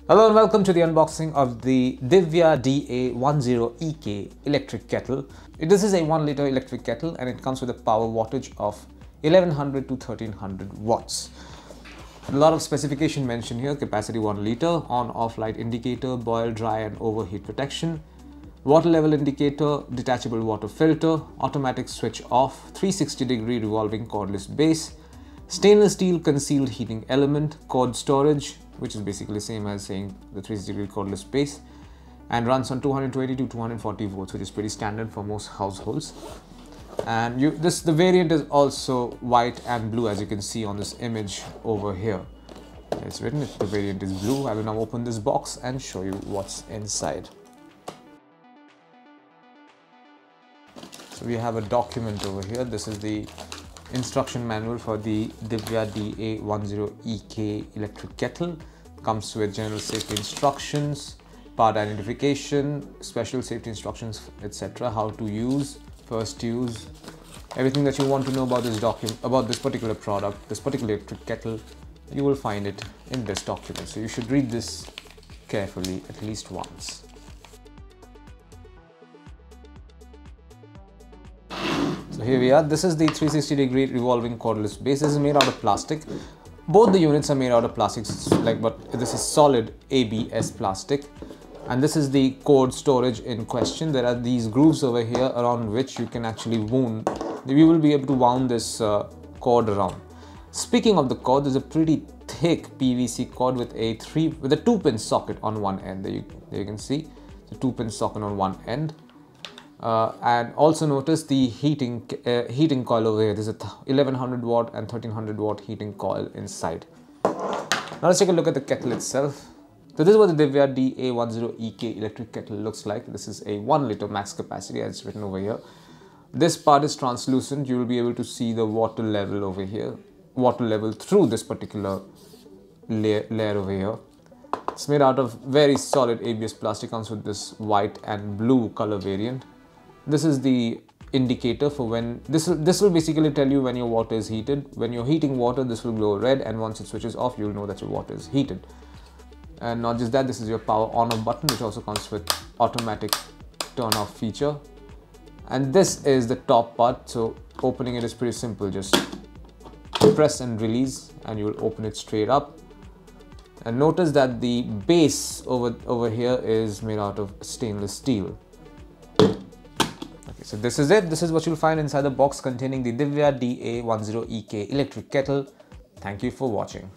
Hello and welcome to the unboxing of the DIVYA Da 10EK electric kettle. This is a 1 liter electric kettle and it comes with a power wattage of 1100 to 1300 watts. A lot of specification mentioned here: capacity 1 liter, on-off light indicator, boil, dry and overheat protection, water level indicator, detachable water filter, automatic switch off, 360-degree revolving cordless base, stainless steel concealed heating element, cord storage, which is basically the same as saying the 360-degree cordless base, and runs on 220 to 240 volts, which is pretty standard for most households. And the variant is also white and blue, as you can see on this image over here. It's written the variant is blue. I will now open this box and show you what's inside. So we have a document over here. This is the instruction manual for the DIVYA Da 10EK electric kettle. Comes with general safety instructions, part identification, special safety instructions, etc. How to use, first use, everything that you want to know about this document, about this particular product, this particular electric kettle. You will find it in this document. So you should read this carefully at least once. So here we are. This is the 360-degree revolving cordless base. This is made out of plastic. Both the units are made out of plastics, but this is solid ABS plastic. And this is the cord storage in question. There are these grooves over here around which you can actually wound. You will be able to wound this cord around. Speaking of the cord, there's a pretty thick PVC cord with a 2-pin socket on one end. There you can see the 2-pin socket on one end. And also notice the heating coil over here. There's a 1100 watt and 1300 watt heating coil inside. Now let's take a look at the kettle itself. So this is what the DIVYA Da 10EK electric kettle looks like. This is a 1 liter max capacity, as it's written over here. This part is translucent. You will be able to see the water level over here, water level through this particular layer over here. It's made out of very solid ABS plastic. Comes with this white and blue color variant. This is the indicator for when this will basically tell you when your water is heated. When you're heating water, this will glow red, and once it switches off, you'll know that your water is heated. And not just that, this is your power on off button, which also comes with automatic turn off feature. And this is the top part. So opening it is pretty simple. Just press and release and you will open it straight up. And notice that the base over here is made out of stainless steel. So this is it. This is what you'll find inside the box containing the DIVYA Da 10EK electric kettle. Thank you for watching.